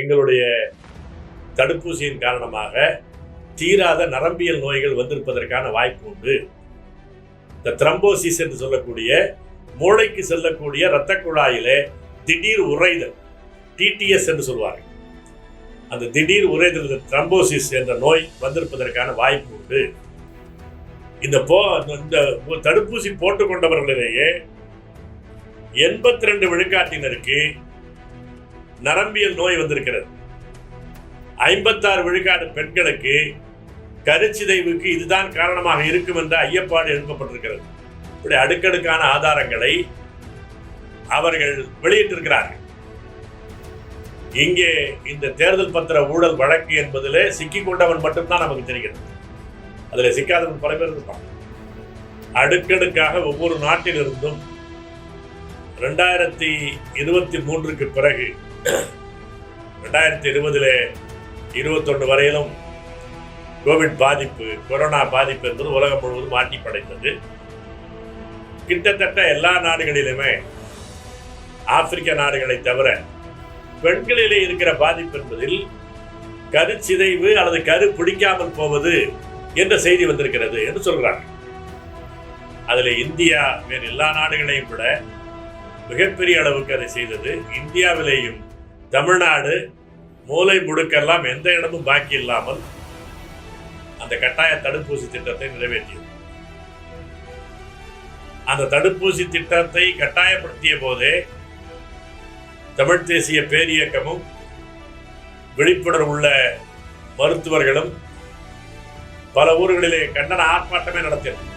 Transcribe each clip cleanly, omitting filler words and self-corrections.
எங்களுடைய தடுப்பூசியின் காரணமாக தீராத நரம்பியல் நோய்கள் வந்திருப்பதற்கான வாய்ப்பு உண்டு. இந்த த்ரம்போசிஸ் என்று சொல்லக்கூடிய மூளைக்கு செல்லக்கூடிய இரத்த குழாயிலே திடீர் உறைதல், டிடிஎஸ் என்று சொல்வார்கள். அந்த திடீர் உறைதல் த்ரம்போசிஸ் என்ற நோய் வந்திருப்பதற்கான வாய்ப்பு உண்டு. இந்த தடுப்பூசி போட்டுக் கொண்டவர்களிலேயே 82 விழுக்காட்டினருக்கு நரம்பியல் நோய் வந்திருக்கிறது. 56 விழுக்காடு பெண்களுக்கு கருச்சிதைவுக்கு இதுதான் காரணமாக இருக்கும் என்ற ஐயப்பாடு எழுப்பப்பட்டிருக்கிறது. இப்படி அடுக்கடுக்கான ஆதாரங்களை அவர்கள் வெளியிட்டிருக்கிறார்கள். இங்கே இந்த தேர்தல் பத்திர ஊழல் வழக்கு என்பதிலே சிக்கிக் கொண்டவன் மட்டும்தான் நமக்கு தெரிகிறது. அதில் சிக்காதவன் பல பேர் இருப்பான். அடுக்கடுக்காக ஒவ்வொரு நாட்டிலிருந்தும் 2023க்கு பிறகு 2020 21 வரையிலும் கோவிட் பாதிப்பு, கொரோனா பாதிப்பு என்பது உலகம் முழுவதும் மாட்டி படைத்தது. கிட்டத்தட்ட எல்லா நாடுகளிலுமே, ஆப்பிரிக்க நாடுகளை தவிர, பெண்களிலே இருக்கிற பாதிப்பு என்பதில் கருச்சிதைவு அல்லது கரு பிடிக்காமல் போவது என்ற செய்தி வந்திருக்கிறது என்று சொல்றாங்க. அதில் இந்தியா வேறு எல்லா நாடுகளையும் விட மிகப்பெரிய அளவுக்கு அதை செய்தது. இந்தியாவிலேயும் தமிழ்நாடு மூலை முடுக்கெல்லாம் எந்த இடமும் பாக்கி இல்லாமல் அந்த கட்டாய தடுப்பூசி திட்டத்தை நிறைவேற்றியது. அந்த தடுப்பூசி திட்டத்தை கட்டாயப்படுத்திய போதே தமிழ் தேசிய பேரியக்கமும் விழிப்புணர்வுள்ள மருத்துவர்களும் பல ஊர்களிலே கண்டன ஆர்ப்பாட்டமே நடத்தினர்.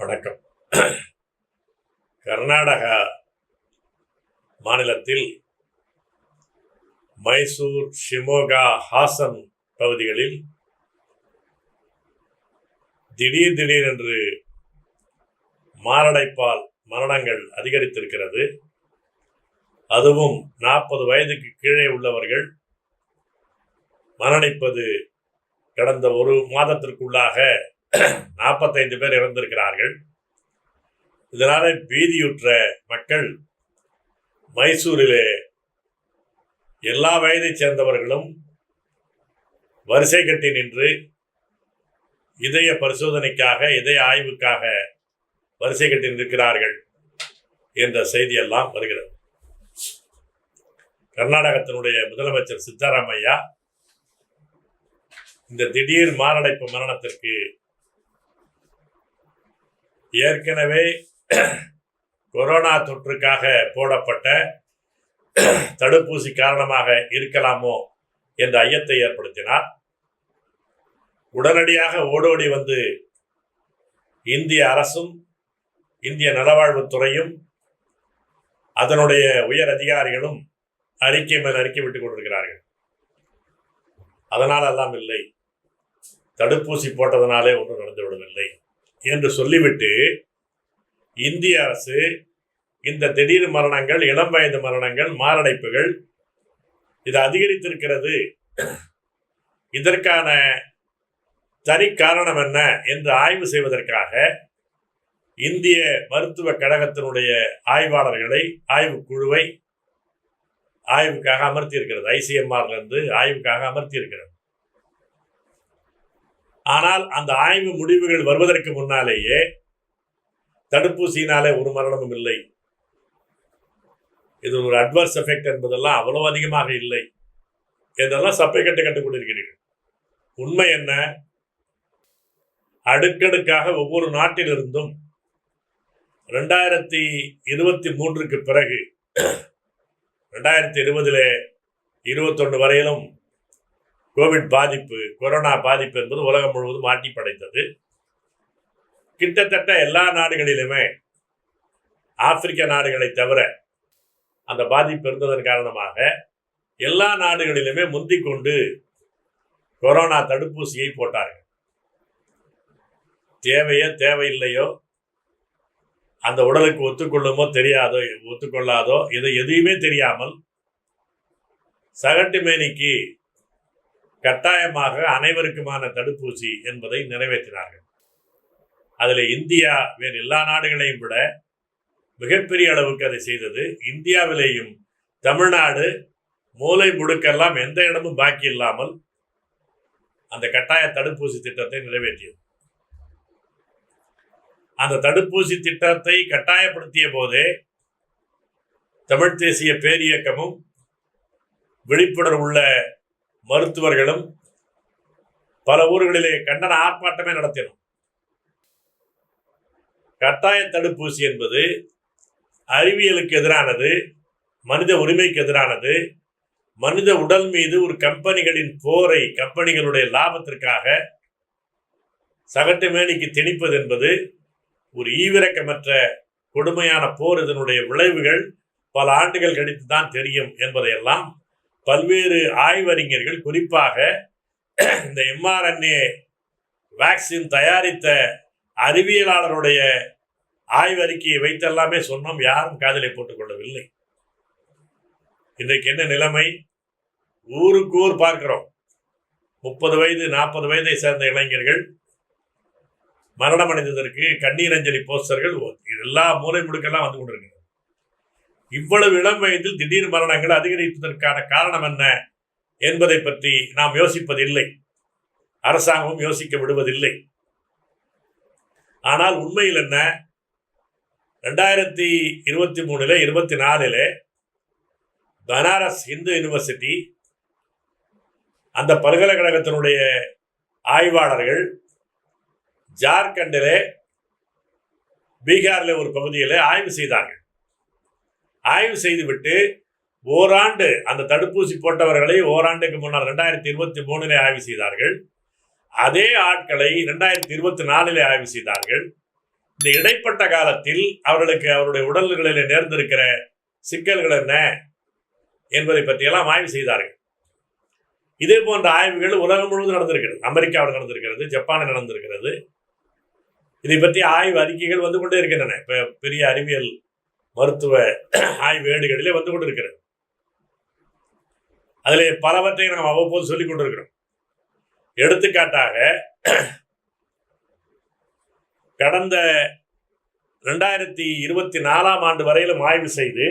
வணக்கம். கர்நாடகா மாநிலத்தில் மைசூர், ஷிமோகா, ஹாசன் பகுதிகளில் திடீரென்று மாரடைப்பால் மரணங்கள் அதிகரித்திருக்கிறது. அதுவும் 40 வயதுக்கு கீழே உள்ளவர்கள் மரணிப்பது கடந்த ஒரு மாதத்திற்குள்ளாக 45 பேர் இறந்திருக்கிறார்கள். இதனால பீதியுற்ற மக்கள் மைசூரிலே எல்லா வயதை சேர்ந்தவர்களும் வரிசை கட்டி நின்று இதய பரிசோதனைக்காக, இதய ஆய்வுக்காக வரிசை கட்டி நிற்கிறார்கள் என்ற செய்தியெல்லாம் வருகிறது. கர்நாடகத்தினுடைய முதலமைச்சர் சித்தராமையா இந்த திடீர் மாரடைப்பு மரணத்திற்கு ஏற்கனவே கொரோனா தொற்றுக்காக போடப்பட்ட தடுப்பூசி காரணமாக இருக்கலாமோ என்ற ஐயத்தை ஏற்படுத்தினார். உடனடியாக ஓடோடி வந்து இந்திய அரசும் இந்திய நலவாழ்வுத்துறையும் அதனுடைய உயர் அதிகாரிகளும் அறிக்கை மேல் அறிக்கை விட்டுக் கொண்டிருக்கிறார்கள். அதனால் எல்லாம் இல்லை, தடுப்பூசி போட்டதனாலே ஒன்றும் நடந்துவிடவில்லை என்று சொல்லிவிட்டு இந்திய அரசு இந்த திடீர் மரணங்கள், இளம் வயது மரணங்கள், மாரடைப்புகள் இது அதிகரித்திருக்கிறது, இதற்கான தனி காரணம் என்ன என்று ஆய்வு செய்வதற்காக இந்திய மருத்துவ கழகத்தினுடைய ஆய்வாளர்களை, ஆய்வுக்குழுவை ஆய்வுக்காக அமர்த்தி இருக்கிறது. ICMRல இருந்து ஆய்வுக்காக அமர்த்தி இருக்கிறது. ஆனால் அந்த ஆய்வு முடிவுகள் வருவதற்கு முன்னாலேயே தடுப்பூசியினாலே ஒரு மரணமும் இல்லை, இது ஒரு அட்வர்ஸ் எஃபெக்ட் என்பதெல்லாம் அவ்வளவு அதிகமாக இல்லை என்றெல்லாம் சப்பை கட்டுக் கொண்டிருக்கிறீர்கள். உண்மை என்ன? அடுக்கடுக்காக ஒவ்வொரு நாட்டிலிருந்தும் 2023க்கு பிறகு 2020 21 வரையிலும் கோவிட் பாதிப்பு, கொரோனா பாதிப்பு என்பது உலகம் முழுவதும் மாட்டி படைத்தது. கிட்டத்தட்ட எல்லா நாடுகளிலுமே, ஆப்பிரிக்க நாடுகளை தவிர, அந்த பாதிப்பு இருந்ததன் காரணமாக எல்லா நாடுகளிலுமே முந்திக் கொண்டு கொரோனா தடுப்பூசியை போட்டார்கள். தேவையோ தேவையில்லையோ, அந்த உடலுக்கு ஒத்துக்கொள்ளுமோ தெரியாதோ, ஒத்துக்கொள்ளாதோ, எதையுமே தெரியாமல் சகட்டு மேனிக்கு கட்டாயமாக அனைவருக்குமான தடுப்பூசி என்பதை நிறைவேற்றினார்கள். அதில் இந்தியா வேறு எல்லா நாடுகளையும் விட மிகப்பெரிய அளவுக்கு அதை செய்தது. இந்தியாவிலேயும் தமிழ்நாடு மூலை முடுக்கெல்லாம் எந்த இடமும் பாக்கி இல்லாமல் அந்த கட்டாய தடுப்பூசி திட்டத்தை நிறைவேற்றியது. அந்த தடுப்பூசி திட்டத்தை கட்டாயப்படுத்திய போதே தமிழ் தேசிய பேரியக்கமும் விழிப்புணர்வுள்ள மருத்துவர்களும் பல ஊர்களிலே கண்டன ஆர்ப்பாட்டமே நடத்தினோம். கட்டாய தடுப்பூசி என்பது அறிவியலுக்கு எதிரானது, மனித உரிமைக்கு எதிரானது. மனித உடல் மீது ஒரு கம்பெனிகளின் போரை, கம்பெனிகளுடைய லாபத்திற்காக சகட்டு மேனிக்கு திணிப்பது என்பது ஒரு ஈவிரக்கமற்ற கொடுமையான போர். இதனுடைய விளைவுகள் பல ஆண்டுகள் கழித்து தான் தெரியும் என்பதையெல்லாம் பல்வேறு ஆய்வறிஞர்கள், குறிப்பாக இந்த mRNA வேக்சின் தயாரித்த அறிவியலாளருடைய ஆய்வறிக்கையை வைத்தெல்லாமே சொன்னோம். யாரும் காதலை போட்டுக் கொள்ளவில்லை. இன்றைக்கு என்ன நிலைமை? ஊருக்கு ஊர் பார்க்கிறோம். 30 வயது 40 வயதை சேர்ந்த இளைஞர்கள் மரணம் அடைந்ததற்கு கண்ணீர் அஞ்சலி போஸ்டர்கள் எல்லா மூலை முடுக்கெல்லாம் வந்து கொண்டிருக்கிறது. இவ்வளவு இளம் வயதில் திடீர் மரணங்கள் அதிகரிப்பதற்கான காரணம் என்ன என்பதை பற்றி நாம் யோசிப்பதில்லை. அரசாங்கமும் யோசிக்க விடுவதில்லை. ஆனால் உண்மையில் என்ன, 2023 24 பனாரஸ் இந்து யூனிவர்சிட்டி, அந்த பல்கலைக்கழகத்தினுடைய ஆய்வாளர்கள் ஜார்க்கண்டிலே, பீகாரில் ஒரு பகுதியில் ஆய்வு செய்தார்கள். ஆய்வு செய்துவிட்டு ஓராண்டு அந்த தடுப்பூசி போட்டவர்களை ஓராண்டுக்கு முன்னால் 2023 ஆய்வு செய்தார்கள். அதே ஆட்களை 2024 ஆய்வு செய்தார்கள். இந்த இடைப்பட்ட காலத்தில் அவர்களுக்கு அவருடைய உடல்களில் நேர்ந்திருக்கிற சிக்கல்கள் என்ன என்பதை பற்றியெல்லாம் ஆய்வு செய்தார்கள். இதே போன்ற ஆய்வுகள் உலகம் முழுவதும் நடந்திருக்கிறது. அமெரிக்காவில் நடந்திருக்கிறது, ஜப்பானில் நடந்திருக்கிறது. இதை பற்றி ஆய்வு அறிக்கைகள் வந்து கொண்டே இருக்கின்றன. இப்போ பெரிய அறிவியல் மருத்துவ ஆய்வு ஏடுகளிலே வந்து கொண்டிருக்கிறது. அதில் பலவற்றை நாம் அவ்வப்போது சொல்லிக் கொண்டிருக்கிறோம். எடுத்துக்காட்டாக, கடந்த 2024 வரையிலும் ஆய்வு செய்து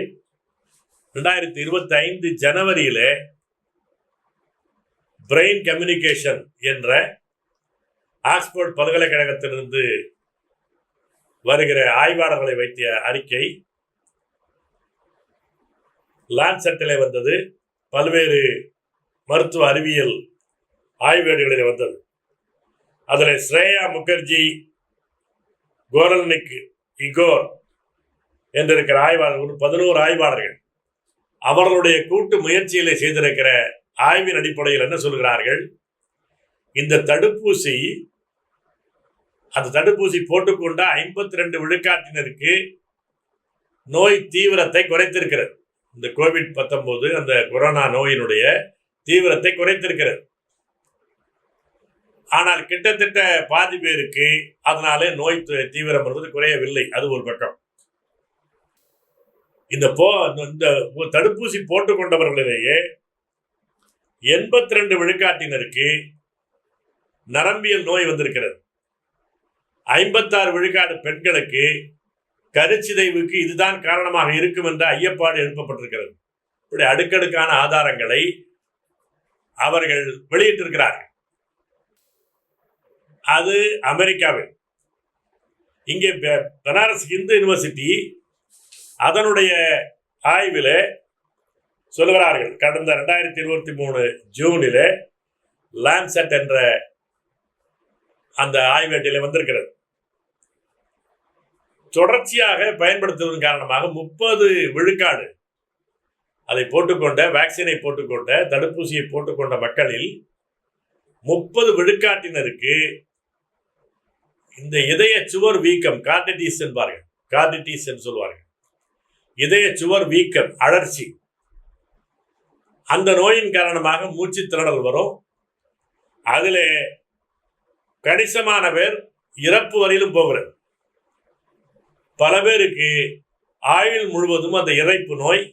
2025 ஜனவரியிலே பிரெயின் கம்யூனிகேஷன் என்ற ஆக்ஸ்போர்ட் பல்கலைக்கழகத்திலிருந்து வருகிற ஆய்வாளர்களை வைத்திய அறிக்கை லான்செட்டிலே வந்தது. பல்வேறு மருத்துவ அறிவியல் ஆய்வேடுகளில் வந்தது. அதில் ஸ்ரேயா முகர்ஜி, கோரல்னிக் இகோர் என்றிருக்கிற ஆய்வாளர்கள் 11 ஆய்வாளர்கள் அவர்களுடைய கூட்டு முயற்சியிலே செய்திருக்கிற ஆய்வின் அடிப்படையில் என்ன சொல்கிறார்கள்? இந்த தடுப்பூசி, அந்த தடுப்பூசி போட்டுக்கொண்ட 52 விழுக்காட்டினருக்கு நோய் தீவிரத்தை குறைத்திருக்கிறது. இந்த COVID-19 அந்த கொரோனா நோயினுடைய தீவிரத்தை குறைத்திருக்கிறது. ஆனால் கிட்டத்தட்ட பாதி பேருக்கு அதனாலே நோய் தீவிரம் என்பது குறையவில்லை. அது ஒரு பக்கம். இந்த தடுப்பூசி போட்டுக்கொண்டவர்களிலேயே 82 விழுக்காட்டினருக்கு நரம்பியல் நோய் வந்திருக்கிறது. 56 விழுக்காடு பெண்களுக்கு கருச்சிதைவுக்கு இதுதான் காரணமாக இருக்கும் என்ற ஐயப்பாடு எழுப்பப்பட்டிருக்கிறது. இப்படி அடுக்கடுக்கான ஆதாரங்களை அவர்கள் வெளியிட்டிருக்கிறார்கள். அது அமெரிக்காவில். இங்கே பனாரஸ் இந்து யூனிவர்சிட்டி அதனுடைய ஆய்வில் சொல்கிறார்கள். கடந்த 2023 ஜூனில் லான்செட் என்ற அந்த ஆய்வேட்டில் வந்திருக்கிறது. தொடர்ச்சியாக பயன்படுத்துவதன் காரணமாக 30 விழுக்காடு அதை போட்டுக்கொண்ட, வேக்சினை போட்டுக்கொண்ட, தடுப்பூசியை போட்டுக்கொண்ட மக்களில் 30 விழுக்காட்டினருக்கு இந்த இதய சுவர் வீக்கம், கார்டிட்டிஸ் என்பார்கள், கார்டிட்டிஸ் என்று சொல்வார்கள், இதய சுவர் வீக்கம், அழற்சி, அந்த நோயின் காரணமாக மூச்சு திணறல் வரும். அதில் கணிசமான பேர் இறப்பு வரையிலும் போகிறது. பல பேருக்கு ஆயுள் முழுவதும் அந்த இறைப்பு நோய்,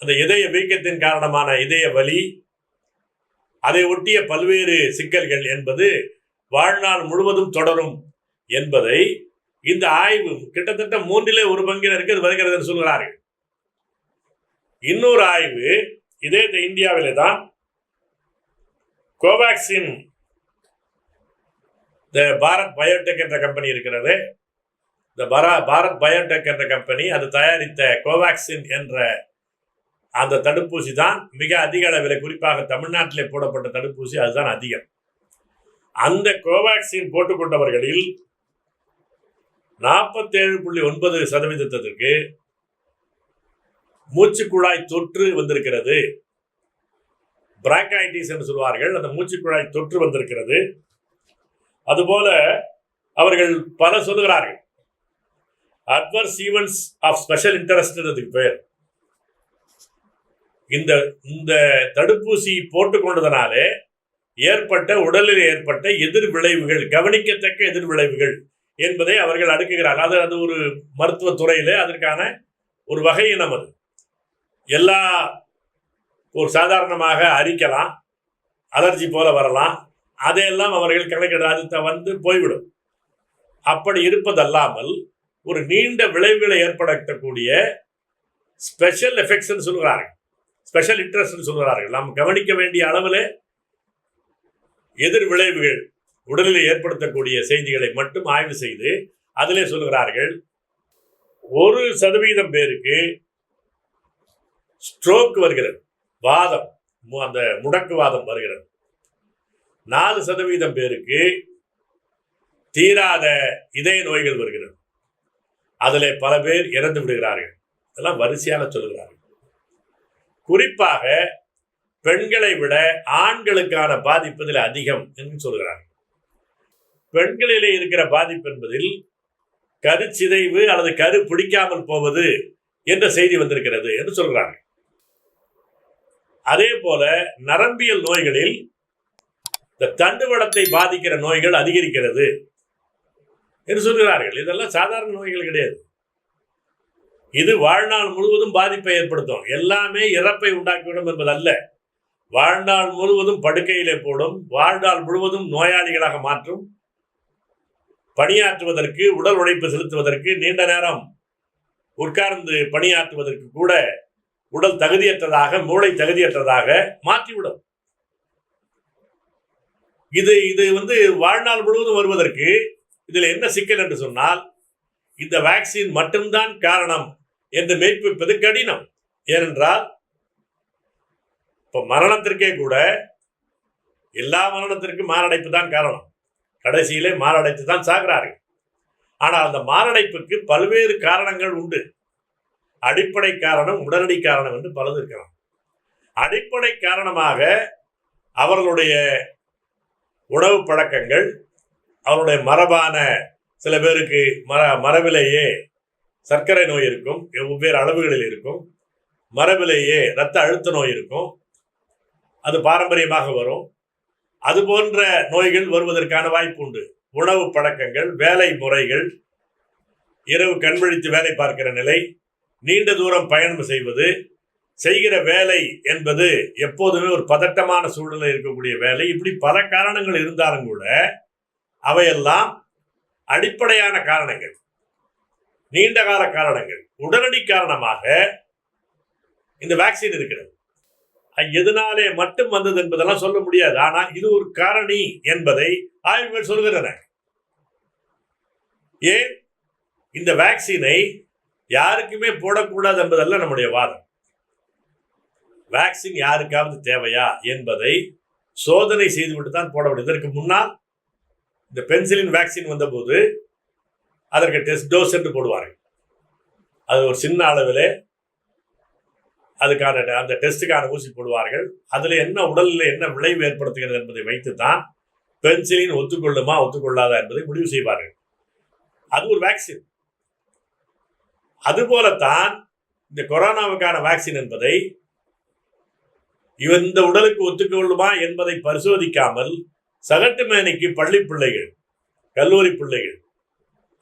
அந்த இதய வீக்கத்தின் காரணமான இதய வலி, அதை ஒட்டிய பல்வேறு சிக்கல்கள் என்பது வாழ்நாள் முழுவதும் தொடரும் என்பதை இந்த ஆய்வு கிட்டத்தட்ட 1/3 அது வருகிறது என்று சொல்கிறார்கள். இன்னொரு ஆய்வு இதே இந்தியாவிலே தான் கோவாக்சின் பாரத் பயோடெக் என்ற கம்பெனி இருக்கிறது. இந்த பாரத் பயோடெக் என்ற கம்பெனி அது தயாரித்த கோவாக்சின் என்ற அந்த தடுப்பூசி தான் மிக அதிக அளவில், குறிப்பாக தமிழ்நாட்டிலே போடப்பட்ட தடுப்பூசி அதுதான் அதிகம். அந்த கோவாக்சின் போட்டுக்கொண்டவர்களில் 47.9% மூச்சுக்குழாய் தொற்று வந்திருக்கிறது. பிராங்கைட்டிஸ் என்று சொல்வார்கள், அந்த மூச்சுக்குழாய் தொற்று வந்திருக்கிறது. அதுபோல அவர்கள் பல சொல்லுகிறார்கள். Adverse events of special interest பேர். இந்த தடுப்பூசி போட்டுக்கொண்டதனாலே உடலில் ஏற்பட்ட எதிர் விளைவுகள், கவனிக்கத்தக்க எதிர் விளைவுகள் என்பதை அவர்கள் அடுக்குகிறார்கள். அது ஒரு மருத்துவ துறையிலே அதற்கான ஒரு வகையினம். அது எல்லா ஒரு சாதாரணமாக அரிக்கலாம், அலர்ஜி போல வரலாம், அதையெல்லாம் அவர்கள் கணக்கிடாது போய்விடும். அப்படி இருப்பதல்லாமல் ஒரு நீண்ட விளைவுகளை ஏற்படுத்தக்கூடிய ஸ்பெஷல் எஃபெக்ட்ஸ் சொல்கிறார்கள், ஸ்பெஷல் இன்ட்ரெஸ்ட் சொல்கிறார்கள். நாம் கவனிக்க வேண்டிய அளவில் எதிர் விளைவுகள் உடலில் ஏற்படுத்தக்கூடிய செய்திகளை மட்டும் ஆய்வு செய்து அதிலே சொல்கிறார்கள் 1% பேருக்கு ஸ்ட்ரோக் வருகிறது, வாதம், அந்த முடக்குவாதம் வருகிறது. 4% பேருக்கு தீராத இதய நோய்கள் வருகிறது. அதில் பல பேர் இறந்து விடுகிறார்கள். இதெல்லாம் வரிசையாக சொல்லுகிறார்கள். குறிப்பாக பெண்களை விட ஆண்களுக்கான பாதிப்பு இதில் அதிகம் என்று சொல்கிறார்கள். பெண்களிலே இருக்கிற பாதிப்பு என்பதில் கருச்சிதைவு அல்லது கரு பிடிக்காமல் போவது என்ற செய்தி வந்திருக்கிறது என்று சொல்கிறார்கள். அதே போல நரம்பியல் நோய்களில் இந்த தண்டுவடத்தை பாதிக்கிற நோய்கள் அதிகரிக்கிறது என்று சொல்கிறார்கள். இதெல்லாம் சாதாரண நோய்கள் கிடையாது. இது வாழ்நாள் முழுவதும் பாதிப்பை ஏற்படுத்தும். எல்லாமே இறப்பை உண்டாக்கிவிடும் என்பதல்ல. வாழ்நாள் முழுவதும் படுக்கையிலே போடும், வாழ்நாள் முழுவதும் நோயாளிகளாக மாற்றும், பணியாற்றுவதற்கு, உடல் உழைப்பு செலுத்துவதற்கு, நீண்ட நேரம் உட்கார்ந்து பணியாற்றுவதற்கு கூட உடல் தகுதியற்றதாக, மூளை தகுதியற்றதாக மாற்றிவிடும். இது வாழ்நாள் முழுவதும் வருவதற்கு இதில் என்ன சிக்கல் என்று சொன்னால், இந்த வேக்சின் மட்டும்தான் காரணம் என்று மெய்ப்பிப்பது கடினம். ஏனென்றால் இப்போ மரணத்திற்கே கூட எல்லா மரணத்திற்கும் மாரடைப்பு தான் காரணம். கடைசியிலே மாரடைத்து தான் சாகிறார்கள். ஆனால் அந்த மாரடைப்புக்கு பல்வேறு காரணங்கள் உண்டு. அடிப்படை காரணம், உடனடி காரணம் என்று பலது இருக்கலாம். அடிப்படை காரணமாக அவர்களுடைய உணவு பழக்கங்கள், அவருடைய மரபான, சில பேருக்கு மரபிலேயே சர்க்கரை நோய் இருக்கும், வெவ்வேறு அளவுகளில் இருக்கும், மரபிலேயே இரத்த அழுத்த நோய் இருக்கும், அது பாரம்பரியமாக வரும். அது போன்ற நோய்கள் வருவதற்கான வாய்ப்பு உண்டு. உணவு பழக்கங்கள், வேலை முறைகள், இரவு கண்விழித்து வேலை பார்க்கிற நிலை, நீண்ட தூரம் பயணம் செய்வது, செய்கிற வேலை என்பது எப்போதுமே ஒரு பதட்டமான சூழ்நிலை இருக்கக்கூடிய வேலை, இப்படி பல காரணங்கள் இருந்தாலும் கூட அவையெல்லாம் அடிப்படையான காரணங்கள், நீண்டகால காரணங்கள். உடனடி காரணமாக இந்த வேக்சின் இருக்கிறது. எதனாலே மட்டும் வந்தது என்பதெல்லாம் சொல்ல முடியாது. ஆனால் இது ஒரு காரணி என்பதை ஆய்வுகள் சொல்கின்றன. ஏன் இந்த வேக்சினை யாருக்குமே போடக்கூடாது என்பதல்ல நம்முடைய வாதம். வேக்சின் யாருக்காவது தேவையா என்பதை சோதனை செய்துவிட்டு தான் போட முடியும். இதற்கு முன்னால் இந்த பென்சிலின் வேக்சின் வந்தபோது அதற்கு டெஸ்ட் டோஸ் என்று போடுவார்கள். அது ஒரு சின்ன அளவில் அதுக்கான அந்த டெஸ்ட்டுக்கான ஊசி போடுவார்கள். அதில் என்ன உடலில் என்ன விளைவு ஏற்படுத்துகிறது என்பதை வைத்து தான் பென்சிலின் ஒத்துக்கொள்ளுமா ஒத்துக்கொள்ளாதா என்பதை முடிவு செய்வார்கள். அது ஒரு வேக்சின். அதுபோலத்தான் இந்த கொரோனாவுக்கான வேக்சின் என்பதை இந்த உடலுக்கு ஒத்துக்கொள்ளுமா என்பதை பரிசோதிக்காமல் சகட்டு மேனிக்கு பள்ளி பிள்ளைகள், கல்லூரி பிள்ளைகள்,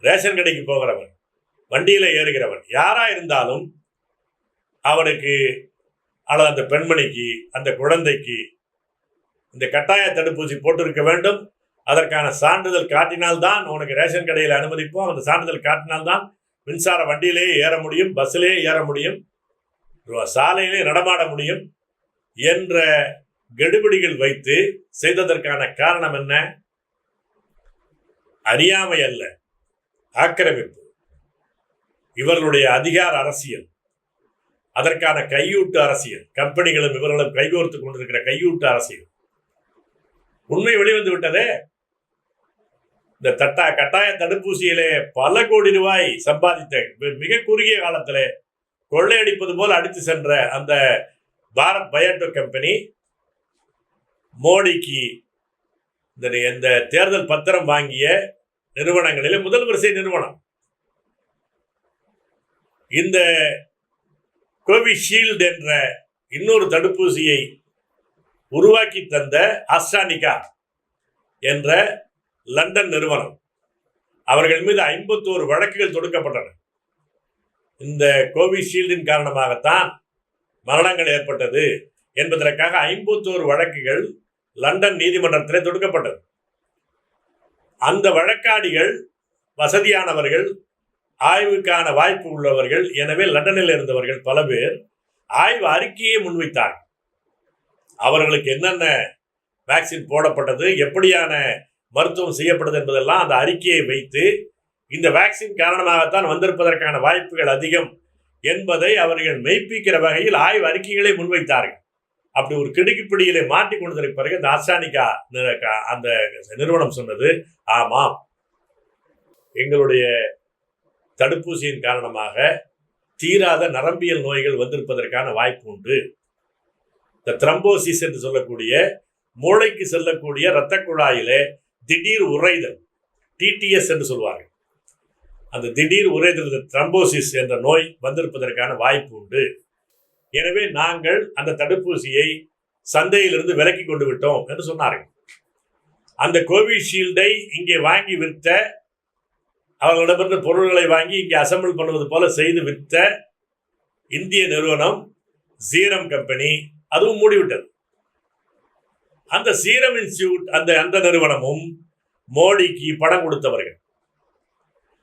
ரேஷன் கடைக்கு போகிறவன், வண்டியில ஏறுகிறவன், யாரா இருந்தாலும் அவனுக்கு அல்லது அந்த பெண்மணிக்கு, அந்த குழந்தைக்கு இந்த கட்டாய தடுப்பூசி போட்டிருக்க வேண்டும், அதற்கான சான்றிதழ் காட்டினால்தான் உனக்கு ரேஷன் கடையில் அனுமதிப்போம், அந்த சான்றிதழ் காட்டினால்தான் மின்சார வண்டியிலேயே ஏற முடியும், பஸ்ஸிலேயே ஏற முடியும், சாலையிலே நடமாட முடியும் என்ற கெடுபிடிகள் வைத்து செய்ததற்கான காரணம் என்ன? அறியாமை அல்ல, ஆக்கிரமிப்பு. இவர்களுடைய அதிகார அரசியல், அதற்கான கையூட்டு அரசியல், கம்பெனிகளும் இவர்களும் கைகோர்த்து கொண்டிருக்கிற கையூட்டு அரசியல் உண்மை வெளிவந்து விட்டதே. இந்த கட்டாய தடுப்பூசியிலே பல கோடி ரூபாய் சம்பாதித்த மிக குறுகிய காலத்திலே கொள்ளையடிப்பது போல் அடித்து சென்ற அந்த பாரத் பயோடெக் கம்பெனி மோடிக்கு இந்த தேர்தல் பத்திரம் வாங்கிய நிறுவனங்களிலே முதல் வரிசை நிறுவனம். இந்த கோவிஷீல்டு என்ற இன்னொரு தடுப்பூசியை உருவாக்கி தந்த ஆஸ்ட்ரானிகா என்ற லண்டன் நிறுவனம், அவர்கள் மீது 51 வழக்குகள் தொடுக்கப்பட்டன. இந்த கோவிஷீல்டின் காரணமாகத்தான் மரணங்கள் ஏற்பட்டது என்பதற்காக 51 வழக்குகள் லண்டன் நீதிமன்றத்திலே தொடுக்கப்பட்டது. அந்த வழக்காடிகள் வசதியானவர்கள், ஆய்வுக்கான வாய்ப்பு உள்ளவர்கள். எனவே லண்டனில் இருந்தவர்கள் பல பேர் ஆய்வு அறிக்கையை முன்வைத்தார்கள். அவர்களுக்கு என்னென்ன வேக்சின் போடப்பட்டது, எப்படியான மருத்துவம் செய்யப்பட்டது என்பதெல்லாம் அந்த அறிக்கையை வைத்து இந்த வேக்சின் காரணமாகத்தான் வந்திருப்பதற்கான வாய்ப்புகள் அதிகம் என்பதை அவர்கள் மெய்ப்பிக்கிற வகையில் ஆய்வு அறிக்கைகளை முன்வைத்தார்கள். அப்படி ஒரு கிடுக்கிப்பிடியிலே மாட்டி கொண்டதற்கு பிறகு இந்த ஆஸ்ட்ரானிகா அந்த நிறுவனம் சொன்னது, ஆமாம், எங்களுடைய தடுப்பூசியின் காரணமாக தீராத நரம்பியல் நோய்கள் வந்திருப்பதற்கான வாய்ப்பு உண்டு. இந்த த்ரம்போசிஸ் என்று சொல்லக்கூடிய மூளைக்கு செல்லக்கூடிய இரத்த குழாயிலே திடீர் உறைதல், டிடிஎஸ் என்று சொல்வார்கள், அந்த திடீர் உறைதல் த்ரம்போசிஸ் என்ற நோய் வந்திருப்பதற்கான வாய்ப்பு உண்டு. எனவே நாங்கள் அந்த தடுப்பூசியை சந்தையிலிருந்து விலக்கி கொண்டு விட்டோம் என்று சொன்னார்கள். அந்த கோவிஷீல்டை இங்கே வாங்கி விற்ற, அவர்களிடமிருந்து பொருள்களை வாங்கி இங்கே அசம்பிள் பண்ணுவது போல செய்து விற்ற இந்திய நிறுவனம் சீரம் கம்பெனி, அதுவும் மூடிவிட்டது. அந்த சீரம் இன்ஸ்டிடியூட் அந்த நிறுவனமும் மோடிக்கு பணம் கொடுத்தவர்கள்,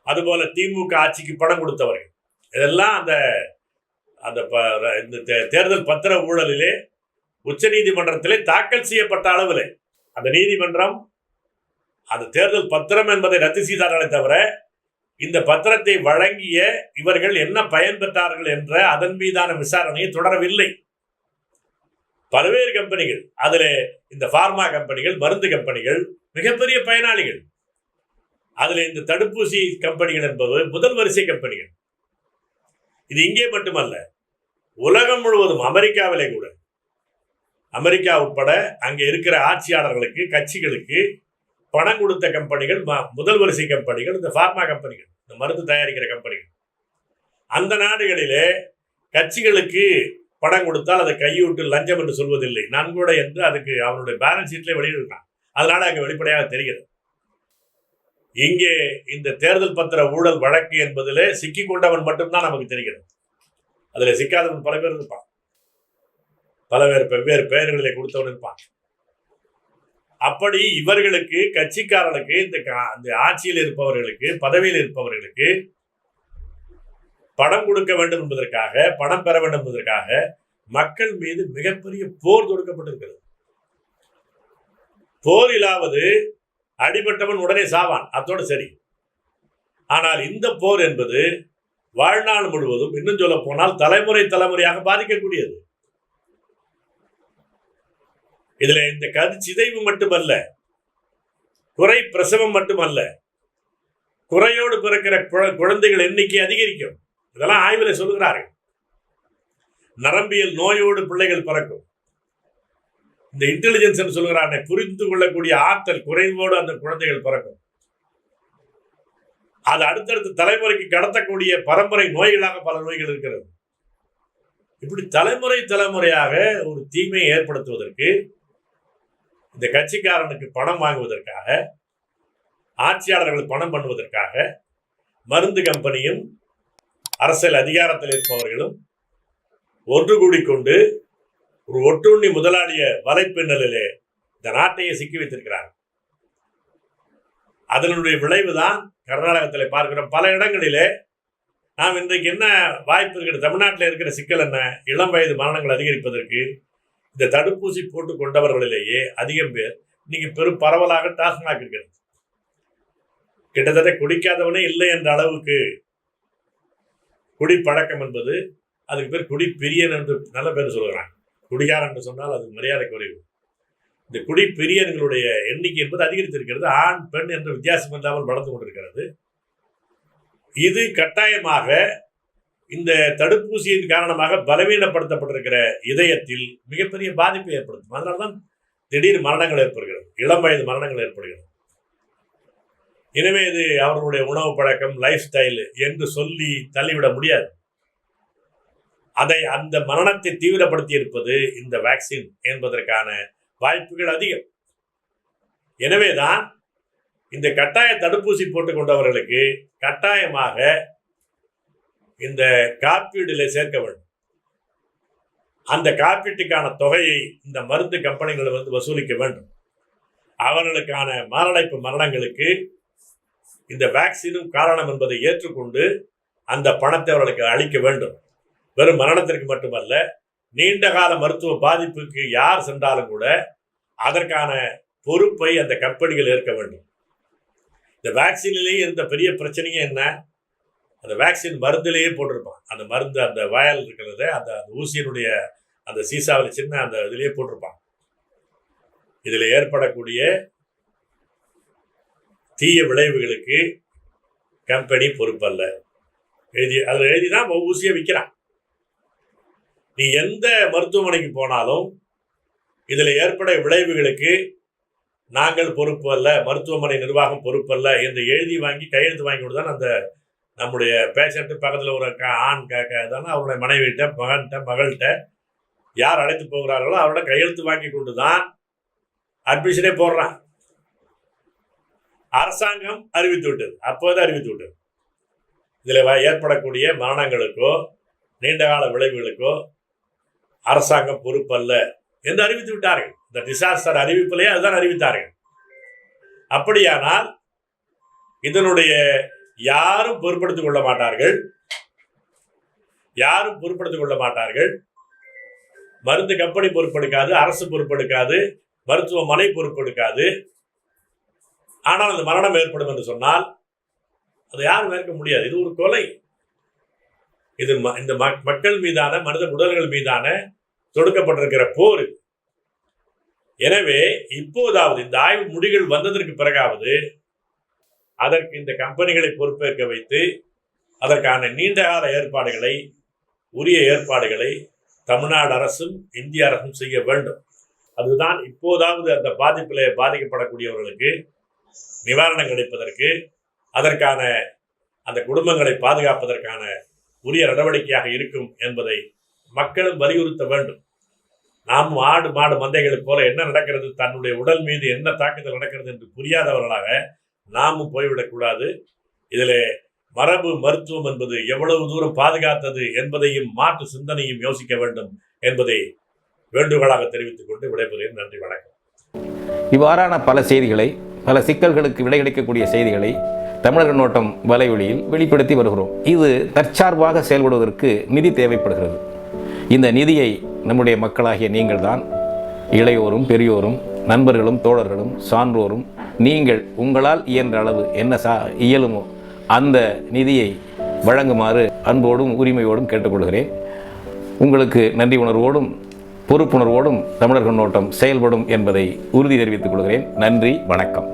அதுபோல திமுக ஆட்சிக்கு பணம் கொடுத்தவர்கள். இதெல்லாம் அந்த தேர்தல் பத்திர ஊழலிலே உச்ச நீதிமன்றத்திலே தாக்கல் செய்யப்பட்ட அளவில் அந்த நீதிமன்றம் அந்த தேர்தல் பத்திரம் என்பதை ரத்து செய்தார்களே தவிர இந்த பத்திரத்தை வழங்கிய இவர்கள் என்ன பயன் பெற்றார்கள் என்ற அதன் மீதான விசாரணையை தொடரவில்லை. பல்வேறு கம்பெனிகள், அதில் இந்த பார்மா கம்பெனிகள், மருந்து கம்பெனிகள் மிகப்பெரிய பயனாளிகள். அதில் இந்த தடுப்பூசி கம்பெனிகள் என்பது முதல் வரிசை கம்பெனிகள். இது இங்கே மட்டுமல்ல, உலகம் முழுவதும், அமெரிக்காவிலே கூட, அமெரிக்கா உட்பட அங்கே இருக்கிற ஆட்சியாளர்களுக்கு, கட்சிகளுக்கு பணம் கொடுத்த கம்பெனிகள் முதல் வரிசை கம்பெனிகள் இந்த பார்மா கம்பெனிகள், இந்த மருந்து தயாரிக்கிற கம்பெனிகள். அந்த நாடுகளிலே கட்சிகளுக்கு பணம் கொடுத்தால் அதை கையூட்டு லஞ்சம் என்று சொல்வதில்லை, நன்கொடை என்று அதுக்கு அவனுடைய பேலன்ஸ் ஷீட்ல வெளியிடுறான். அதனால அங்கே வெளிப்படையாக தெரிகிறது. இங்கே இந்த தேர்தல் பத்திர ஊழல் வழக்கு என்பதிலே சிக்கி கொண்டவன் மட்டும்தான் நமக்கு தெரிகிறது. அதில் சிக்காதவன் பல பேர் இருப்பான், பல பேர் வெவ்வேறு பெயர்களிலே கொடுத்தவன் இருப்பான். அப்படி இவர்களுக்கு, கட்சிக்காரர்களுக்கு, இந்த ஆட்சியில் இருப்பவர்களுக்கு, பதவியில் இருப்பவர்களுக்கு பணம் கொடுக்க வேண்டும் என்பதற்காக, பணம் பெற வேண்டும் என்பதற்காக மக்கள் மீது மிகப்பெரிய போர் தொடுக்கப்பட்டிருக்கிறது. போரிலாவது அடிபட்டவன் உடனே சாவான், அதோடு சரி. ஆனால் இந்த போர் என்பது வாழ்நாள் முழுவதும், இன்னும் சொல்ல போனால் தலைமுறையாக பாதிக்கக்கூடியது. இதுல இந்த கருச்சிதைவு மட்டுமல்ல, குறை பிரசவம் மட்டுமல்ல, குறையோடு பிறக்கிற குழந்தைகள் எண்ணிக்கை அதிகரிக்கும். இதெல்லாம் ஆய்வில் சொல்லுகிறார்கள். நரம்பியல் நோயோடு பிள்ளைகள் பிறக்கும். இந்த இன்டெலிஜென்ஸ் சொல்லுகிறாங்க, புரிந்து கொள்ளக்கூடிய ஆற்றல் குறைவோடு அந்த குழந்தைகள் பிறக்கும். அது அடுத்தடுத்த தலைமுறைக்கு கடத்தக்கூடிய பரம்பரை நோய்களாக பல நோய்கள் இருக்கிறது. இப்படி தலைமுறையாக ஒரு தீமையை ஏற்படுத்துவதற்கு, இந்த கட்சிக்காரனுக்கு பணம் வாங்குவதற்காக, ஆட்சியாளர்கள் பணம் பண்ணுவதற்காக மருந்து கம்பெனியும் அரசியல் அதிகாரத்தில் இருப்பவர்களும் ஒன்று கூடிக்கொண்டு ஒரு ஒட்டுண்ணி முதலாளிய வலைப்பின்னலிலே இந்த நாட்டையே சிக்கி வைத்திருக்கிறார்கள். அதனுடைய விளைவுதான் கர்நாடகத்தில் பார்க்கிறோம். பல இடங்களிலே நாம் இன்றைக்கு என்ன வாய்ப்பு இருக்கிறது? தமிழ்நாட்டில் இருக்கிற சிக்கல் என்ன? இளம் வயது மரணங்கள் அதிகரிப்பதற்கு இந்த தடுப்பூசி போட்டுக் கொண்டவர்களிலேயே அதிகம் பேர் இன்னைக்கு பெரும் பரவலாக டாஸ்மாக் இருக்கிறது. கிட்டத்தட்ட குடிக்காதவனே இல்லை என்ற அளவுக்கு குடிப்பழக்கம் என்பது, அதுக்கு பேர் குடிப்பிரியன் என்று நல்ல பேர் சொல்கிறாங்க. குடிகார் என்று சொன்னால் அது மரியாதை குறைவு. இந்த குடிப்பிரியன்களுடைய எண்ணிக்கை என்பது அதிகரித்திருக்கிறது. ஆண் பெண் என்ற வித்தியாசம் இல்லாமல் வளர்ந்து கொண்டிருக்கிறது. இது கட்டாயமாக இந்த தடுப்பூசியின் காரணமாக பலவீனப்படுத்தப்பட்டிருக்கிற இதயத்தில் மிகப்பெரிய பாதிப்பை ஏற்படுத்தும். அதனால்தான் திடீர் மரணங்கள் ஏற்படுகிறது, இளம் வயது மரணங்கள் ஏற்படுகிறது. எனவே இது அவர்களுடைய உணவு பழக்கம், லைஃப் ஸ்டைல் என்று சொல்லி தள்ளிவிட முடியாது. அந்த மரணத்தை தீவிரப்படுத்தி இருப்பது இந்த வேக்சின் என்பதற்கான வாய்ப்புகள் அதிகம். எனவேதான் இந்த கட்டாய தடுப்பூசி போட்டுக் கொண்டவர்களுக்கு கட்டாயமாக இந்த காப்பீடுல சேர்க்க வேண்டும். அந்த காப்பீட்டுக்கான தொகையை இந்த மருந்து கம்பெனிகள் வசூலிக்க வேண்டும். அவர்களுக்கான மாரடைப்பு மரணங்களுக்கு இந்த வேக்சினும் காரணம் என்பதை ஏற்றுக்கொண்டு அந்த பணத்தை அவர்களுக்கு அளிக்க வேண்டும். வெறும் மரணத்திற்கு மட்டுமல்ல, நீண்ட கால மருத்துவ பாதிப்புக்கு யார் சென்றாலும் கூட அதற்கான பொறுப்பை அந்த கம்பெனிகள் ஏற்க வேண்டும். இந்த வேக்சினிலேயே இருந்த பெரிய பிரச்சனையே என்ன? அந்த வேக்சின் மருந்திலேயே போட்டிருப்பான். அந்த மருந்து, அந்த வயல் இருக்கிறத, அந்த ஊசியினுடைய அந்த சீசாவில் சின்ன அந்த இதிலேயே போட்டிருப்பான். இதில் ஏற்படக்கூடிய தீய விளைவுகளுக்கு கம்பெனி பொறுப்பல்ல. அதில் எழுதிதான் ஊசியை விற்கிறான். நீ எந்த மருத்துவமனைக்கு போனாலும் இதில் ஏற்பட விளைவுகளுக்கு நாங்கள் பொறுப்பு அல்ல, மருத்துவமனை நிர்வாகம் பொறுப்பல்ல என்று எழுதி வாங்கி கையெழுத்து வாங்கி கொடுத்தான் அந்த நம்முடைய பேஷண்ட்டு பக்கத்தில் ஒரு ஆண் தானே அவருடைய மனைவிட்ட, மகள்கிட்ட யார் அழைத்து போகிறார்களோ அவரோட கையெழுத்து வாங்கி கொண்டு தான் அட்மிஷனே போடுறான். அரசாங்கம் அறிவித்து விட்டது, அப்போதான் அறிவித்து விட்டது. இதில் ஏற்படக்கூடிய மரணங்களுக்கோ நீண்டகால விளைவுகளுக்கோ அரசாங்கம் பொறுப்பல்ல என்று அறிவித்து விட்டார்கள். இந்த டிசாஸ்டர் அறிவிப்பிலேயே அதுதான் அறிவித்தார்கள். அப்படியானால் இதனுடைய யாரும் பொறுப்படுத்திக் கொள்ள மாட்டார்கள். மருந்து கம்பெனி பொறுப்பெடுக்காது, அரசு பொறுப்பெடுக்காது, மருத்துவமனை பொறுப்பெடுக்காது. ஆனால் அந்த மரணம் ஏற்படும் என்று சொன்னால் அதை யாரும் ஏற்க முடியாது. இது ஒரு கொலை. இது இந்த மக்கள் மீதான, மனித உடல்கள் மீதான தொடுக்கப்பட்டிருக்கிற போர். எனவே இப்போதாவது இந்த ஆய்வு முடிவுகள் வந்ததற்கு பிறகாவது அதற்கு இந்த கம்பெனிகளை பொறுப்பேற்க வைத்து அதற்கான நீண்டகால ஏற்பாடுகளை, உரிய ஏற்பாடுகளை தமிழ்நாடு அரசும் இந்திய அரசும் செய்ய வேண்டும். அதுதான் இப்போதாவது அந்த பாதிப்பிலே பாதிக்கப்படக்கூடியவர்களுக்கு நிவாரணம் கிடைப்பதற்கு, அதற்கான அந்த குடும்பங்களை பாதுகாப்பதற்கான உரிய நடவடிக்கையாக இருக்கும் என்பதை மக்களும் வலியுறுத்த வேண்டும். நாம் ஆடு மாடு மந்தைகளைப் போல என்ன நடக்கிறது, தன்னுடைய உடல் மீது என்ன தாக்குதல் நடக்கிறது என்று புரியாதவர்களாக நாமும் போய்விடக்கூடாது. இதில் மரபு மருத்துவம் என்பது எவ்வளவு தூரம் பாதுகாத்தது என்பதையும் மாற்று சிந்தனையும் யோசிக்க வேண்டும் என்பதை வேண்டுகோளாக தெரிவித்துக் கொண்டு விடைபெறுகிறேன். நன்றி, வணக்கம். இவ்வாறான பல செய்திகளை, பல சிக்கல்களுக்கு விடை கிடைக்கக்கூடிய செய்திகளை தமிழர் கண்ணோட்டம் வலைவழியில் வெளிப்படுத்தி வருகிறோம். இது தற்சார்பாக செயல்படுவதற்கு நிதி தேவைப்படுகிறது. இந்த நிதியை நம்முடைய மக்களாகிய நீங்கள் தான், இளையோரும் பெரியோரும் நண்பர்களும் தோழர்களும் சான்றோரும், நீங்கள் உங்களால் இயன்ற அளவு என்ன இயலுமோ அந்த நிதியை வழங்குமாறு அன்போடும் உரிமையோடும் கேட்டுக்கொள்கிறேன். உங்களுக்கு நன்றி உணர்வோடும் பொறுப்புணர்வோடும் தமிழர் கண்ணோட்டம் செயல்படும் என்பதை உறுதி தெரிவித்துக் கொள்கிறேன். நன்றி, வணக்கம்.